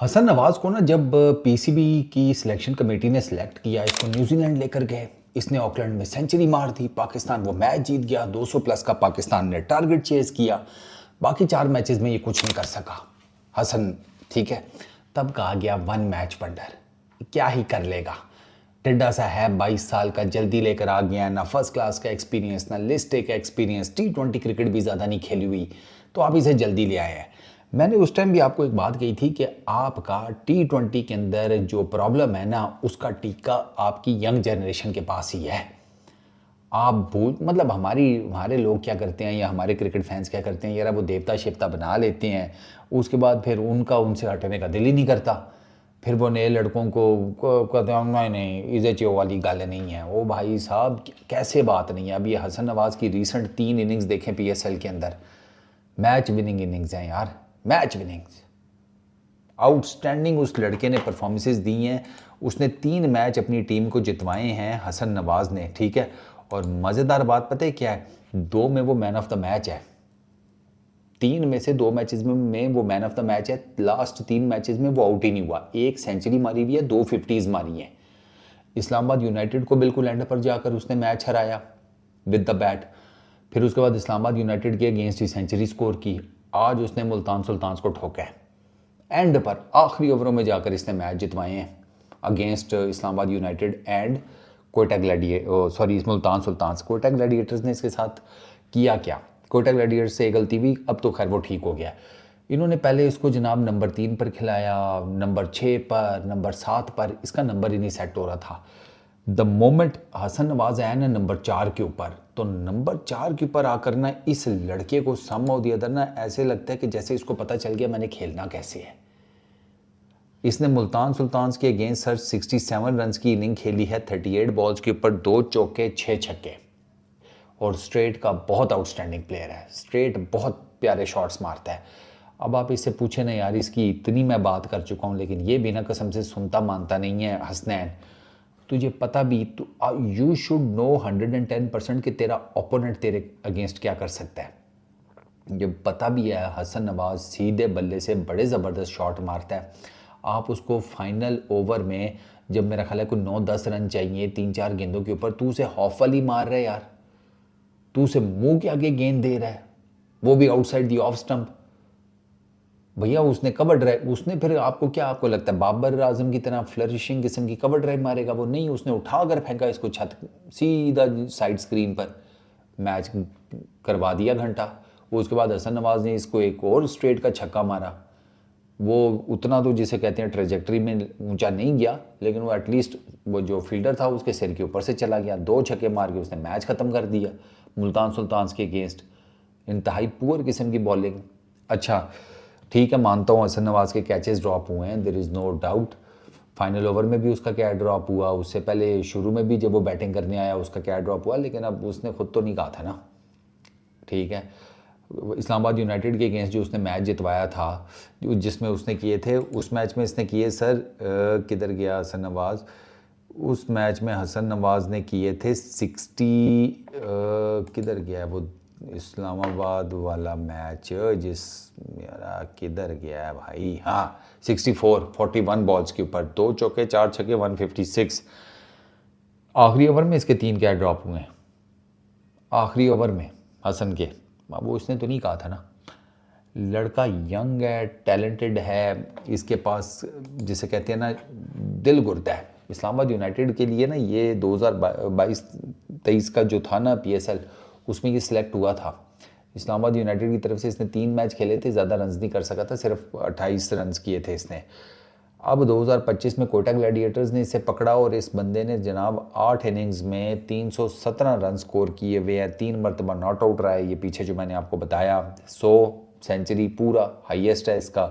हसन नवाज को ना जब पीसीबी की सिलेक्शन कमेटी ने सिलेक्ट किया, इसको न्यूजीलैंड लेकर गए। इसने ऑकलैंड में सेंचुरी मार दी, पाकिस्तान वो मैच जीत गया। 200 प्लस का पाकिस्तान ने टारगेट चेज किया। बाकी 4 मैचेस में ये कुछ नहीं कर सका हसन। ठीक है, तब कहा गया वन मैच वंडर, क्या ही कर लेगा, टिड्डा सा है, 22 साल का, जल्दी लेकर आ गया, ना फर्स्ट क्लास का एक्सपीरियंस ना लिस्ट ए का एक्सपीरियंस, T20 क्रिकेट भी ज़्यादा नहीं खेली हुई, तो आप इसे जल्दी ले आए हैं। मैंने उस टाइम भी आपको एक बात कही थी कि आपका T20 के अंदर जो प्रॉब्लम है ना, उसका टीका आपकी यंग जनरेशन के पास ही है। आप भूल मतलब हमारे लोग क्या करते हैं या हमारे क्रिकेट फैंस क्या करते हैं यार, वो देवता शेवता बना लेते हैं, उसके बाद फिर उनसे हटने का दिल ही नहीं करता। फिर वो नए लड़कों को कहते हैं नहीं नहीं इज़े चो वाली गल नहीं है। ओ भाई साहब, कैसे बात नहीं है। अब ये हसन नवाज़ की रीसेंट 3 इनिंग्स देखें PSL के अंदर, मैच विनिंग इनिंग्स हैं यार, मैच विनिंग्स। आउटस्टैंडिंग उस लड़के ने परफॉर्मेंसेस दी हैं। उसने 3 मैच अपनी टीम को जितवाए हैं हसन नवाज़ ने, ठीक है। और मज़ेदार बात पता है क्या है, 2 में वो मैन ऑफ द मैच है। 3 में से 2 मैचेस में वो मैन ऑफ द मैच है। लास्ट 3 मैचेस में वो आउट ही नहीं हुआ। 1 सेंचुरी मारी हुई है, 2 50s मारी हैं। इस्लामाबाद यूनाइटेड को बिल्कुल एंड पर जाकर उसने मैच हराया विद द बैट। फिर उसके बाद इस्लामाबाद यूनाइटेड के अगेंस्ट ही सेंचुरी स्कोर की। आज उसने मुल्तान सुल्तान्स को ठोका है। एंड पर आखिरी ओवरों में जाकर इसने मैच जितवाए हैं against Islamabad United and Quetta Multan Sultans. Quetta Gladiators ने इसके साथ किया क्या, कोयटा ग्लैडिएटर्स से एक गलती हुई, अब तो खैर वो ठीक हो गया। इन्होंने पहले इसको जनाब नंबर 3 पर खिलाया, नंबर 6 पर, नंबर 7 पर, इसका नंबर ही नहीं सेट हो रहा था। द मोमेंट हसन नवाज आया ना नंबर 4 के ऊपर, तो नंबर 4 के ऊपर आकर ना इस लड़के को सम ऑफ द अदर ना ऐसे लगता है कि जैसे इसको पता चल गया मैंने खेलना कैसे है। इसने मुल्तान सुल्तान्स के अगेंस्ट सर 67 रन की इनिंग खेली है, 38 बॉल्स के ऊपर 2 चौके 6 छक्के। और स्ट्रेट का बहुत आउटस्टैंडिंग प्लेयर है, स्ट्रेट बहुत प्यारे शॉट्स मारता है। अब आप इससे पूछे ना यार, इसकी इतनी मैं बात कर चुका हूँ लेकिन ये बिना कसम से सुनता मानता नहीं है। हसनैन, तुझे पता भी, यू शुड नो 110% कि तेरा ओपोनेंट तेरे अगेंस्ट क्या कर सकता है। ये पता भी है हसन नवाज सीधे बल्ले से बड़े ज़बरदस्त शॉट मारता है। आप उसको फाइनल ओवर में जब मेरा ख्याल है कोई 9-10 रन चाहिए 3-4 गेंदों के ऊपर, तू उसे हाफ वाली मार रहा है यार, तू उसे मुंह के आगे गेंद दे रहा है, वो भी आउटसाइड दी ऑफ स्टंप। भैया उसने कवर ड्राइव, उसने फिर आपको क्या आपको लगता है बाबर आजम की तरह फ्लरिशिंग किस्म की कवर ड्राइव मारेगा? वो नहीं, उसने उठा कर फेंका इसको छत सीधा साइड स्क्रीन पर, मैच करवा दिया घंटा। उसके बाद हसन नवाज ने इसको एक और स्ट्रेट का छक्का मारा। वो उतना तो जिसे कहते हैं ट्रेजेक्ट्री में ऊंचा नहीं गया, लेकिन वो एटलीस्ट वो जो फील्डर था उसके सिर के ऊपर से चला गया। 2 छक्के मार के उसने मैच ख़त्म कर दिया मुल्तान सुल्तान्स के अगेंस्ट। इंतहाई पुअर किस्म की बॉलिंग। अच्छा ठीक है, मानता हूँ हसन नवाज के कैचेस ड्रॉप हुए हैं, there is no doubt. Final over में भी उसका क्या ड्रॉप हुआ, उससे पहले शुरू में भी जब वो बैटिंग करने आया उसका क्या ड्रॉप हुआ, लेकिन अब उसने खुद तो नहीं कहा था ना। ठीक है, इस्लामाबाद यूनाइटेड के अगेंस्ट जो उसने मैच जितवाया था, जिसमें उसने किए थे, उस मैच में इसने किए सर किधर गया हसन नवाज, उस मैच में हसन नवाज ने किए थे 60 किधर गया वो इस्लामाबाद वाला मैच, जिस यार किधर गया है भाई, हाँ 41 बॉल्स के ऊपर 2 चौके 4 छक्के 156। आखिरी ओवर में इसके 3 क्या ड्रॉप हुए हैं आखिरी ओवर में हसन के। वो इसने तो नहीं कहा था ना, लड़का यंग है, टैलेंटेड है, इसके पास जिसे कहते हैं ना दिल गुर्दा है। इस्लामाबाद यूनाइटेड के लिए ना ये 2022-23 का जो था ना PSL, उसमें ये सिलेक्ट हुआ था। इस्लामाबाद यूनाइटेड की तरफ से इसने 3 मैच खेले थे, ज़्यादा रन्स नहीं कर सका था, सिर्फ 28 रन्स किए थे इसने। अब 2025 में कोयटा ग्लैडिएटर्स ने इसे पकड़ा और इस बंदे ने जनाब 8 इनिंग्स में 317 रन स्कोर किए हुए हैं, 3 मरतबा नॉट आउट रहा है ये पीछे जो मैंने आपको बताया। 100 सेंचुरी पूरा हाईएस्ट है इसका,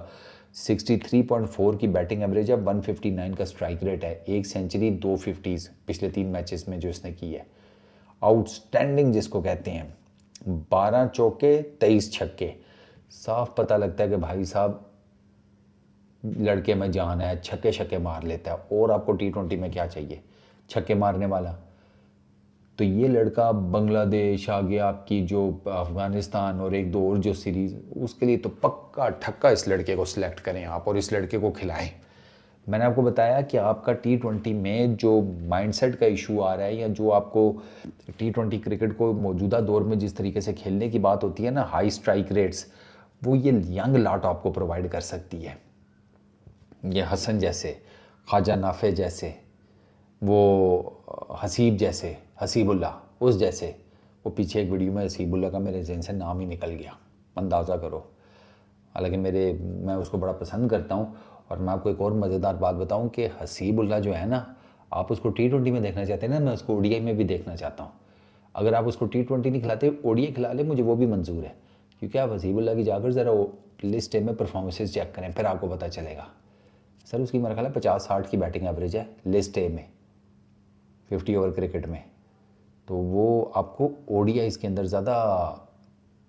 63.4 की बैटिंग एवरेज है, 159 का स्ट्राइक रेट है, 1 सेंचुरी 2 50s पिछले 3 मैचेस में जो इसने की है। आउटस्टैंडिंग जिसको कहते हैं, 12 चौके 23 छक्के। साफ पता लगता है कि भाई साहब लड़के में जान है, छक्के छक्के मार लेता है। और आपको T20 में क्या चाहिए, छक्के मारने वाला। तो ये लड़का बांग्लादेश आ गया, आपकी जो अफ़गानिस्तान और एक दो और जो सीरीज़, उसके लिए तो पक्का ठक्का इस लड़के को सिलेक्ट करें आप और इस लड़के को खिलाएं। मैंने आपको बताया कि आपका T20 में जो माइंडसेट का इशू आ रहा है, या जो आपको T20 क्रिकेट को मौजूदा दौर में जिस तरीके से खेलने की बात होती है ना, हाई स्ट्राइक रेट्स, वो ये यंग लाट आपको प्रोवाइड कर सकती है। ये हसन जैसे, ख्वाजा नाफे जैसे, वो हसीब जैसे, हसीबुल्लाह उस जैसे, वो पीछे एक वीडियो में हसीबुल्लाह का मेरे जहन से नाम ही निकल गया, अंदाज़ा करो। हालांकि मैं उसको बड़ा पसंद करता हूँ। और मैं आपको एक और मज़ेदार बात बताऊँ कि हसीबुल्लाह जो है ना, आप उसको T20 में देखना चाहते हैं ना, मैं उसको ODI में भी देखना चाहता हूँ। अगर आप उसको T20 नहीं खिलाते, ODI खिला ले, मुझे वो भी मंजूर है। क्योंकि आप हसीबुल्लाह की जाकर ज़रा लिस्ट ए में परफॉर्मेंसेज चेक करें, फिर आपको पता चलेगा। सर उसकी मेरा ख्याल है 50-60 की बैटिंग एवरेज है लिस्ट ए में, 50 ओवर क्रिकेट में। तो वो आपको ODI के अंदर ज़्यादा,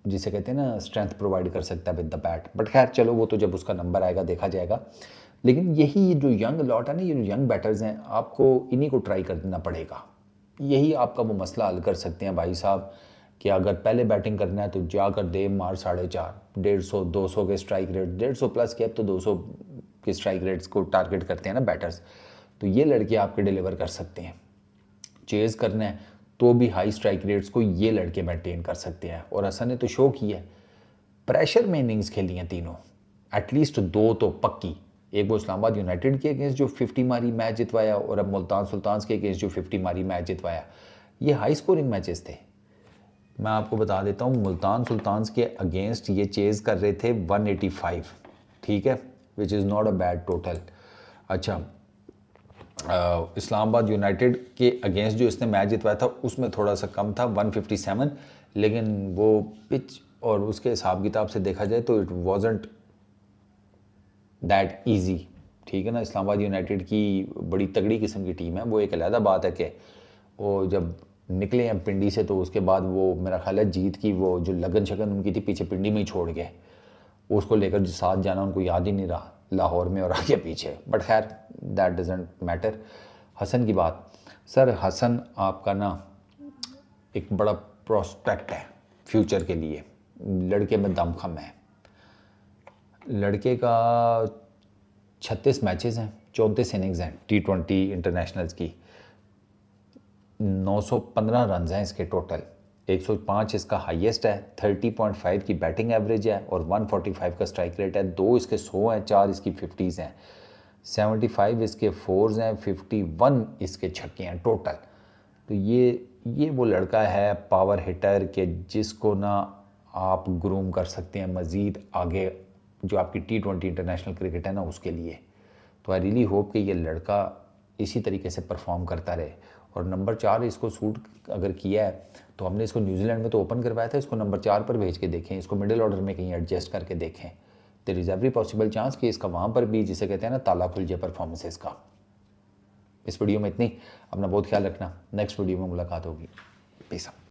जिसे कहते हैं ना, स्ट्रेंथ प्रोवाइड कर सकता है विद द बैट। बट खैर चलो, वो तो जब उसका नंबर आएगा देखा जाएगा। लेकिन यही जो यंग लॉट है ना, ये जो यंग बैटर्स हैं, आपको इन्हीं को ट्राई करना पड़ेगा। यही आपका वो मसला हल कर सकते हैं भाई साहब, कि अगर पहले बैटिंग करना है तो जाकर दे मार 4.5, 150, 200 के स्ट्राइक रेट, 150 प्लस के, अब तो 200 के स्ट्राइक रेट्स को टारगेट करते हैं ना बैटर्स। तो ये लड़के आपके डिलीवर कर सकते हैं। चेज़ करना है तो भी हाई स्ट्राइक रेट्स को ये लड़के मेंटेन कर सकते हैं। और हसन ने तो शो किया है, प्रेशर में इनिंग्स खेली हैं तीनों, एटलीस्ट 2 तो पक्की। एक वो इस्लामाबाद यूनाइटेड के अगेंस्ट जो 50 मारी मैच जितवाया, और अब मुल्तान सुल्तान्स के अगेंस्ट जो 50 मारी मैच जितवाया। ये हाई स्कोरिंग मैचेस थे। मैं आपको बता देता हूँ, मुल्तान सुल्तान्स के अगेंस्ट ये चेज़ कर रहे थे 185, ठीक है, which is not a bad total. अच्छा, इस्लामाबाद यूनाइटेड के अगेंस्ट जो इसने मैच जितवाया था उसमें थोड़ा सा कम था, 157, लेकिन वो पिच और उसके हिसाब किताब से देखा जाए तो इट वॉजंट दैट ईजी, ठीक है ना। इस्लामाबाद यूनाइटेड की बड़ी तगड़ी किस्म की टीम है, वो एक अलहदा बात है कि वो जब निकले हैं पिंडी से तो उसके बाद वो मेरा ख्याल है जीत की वो जो लगन शगन उनकी थी पीछे पिंडी में ही छोड़ गए, उसको लेकर जो साथ जाना उनको याद ही नहीं रहा लाहौर में और आगे पीछे। बट खैर दैट डजेंट मैटर। हसन की बात, सर हसन आपका ना एक बड़ा प्रोस्पेक्ट है फ्यूचर के लिए। लड़के में दमखम है। लड़के का 36 मैचेस हैं, 34 इनिंग्स हैं T20 इंटरनेशनल्स की, 915 रन हैं इसके टोटल, 105 इसका हाईएस्ट है, 30.5 की बैटिंग एवरेज है और 145 का स्ट्राइक रेट है। 2 इसके 100 हैं, 4 इसकी 50s हैं, 75 इसके 4s हैं, 51 इसके छक्के हैं टोटल। तो ये वो लड़का है पावर हिटर के जिसको ना आप ग्रूम कर सकते हैं मज़ीद आगे जो आपकी T20 इंटरनेशनल क्रिकेट है ना उसके लिए। तो आई रियली होप कि ये लड़का इसी तरीके से परफॉर्म करता रहे। और नंबर 4 इसको सूट अगर किया है तो हमने इसको न्यूजीलैंड में तो ओपन करवाया था, इसको नंबर 4 पर भेज के देखें, इसको मिडिल ऑर्डर में कहीं एडजस्ट करके देखें। There is every possible chance कि इसका वहाँ पर भी, जिसे कहते हैं ना, ताला खुल जाए परफॉर्मेंसेस का। इस वीडियो में इतनी। अपना बहुत ख्याल रखना, नेक्स्ट वीडियो में मुलाकात होगी। पीस।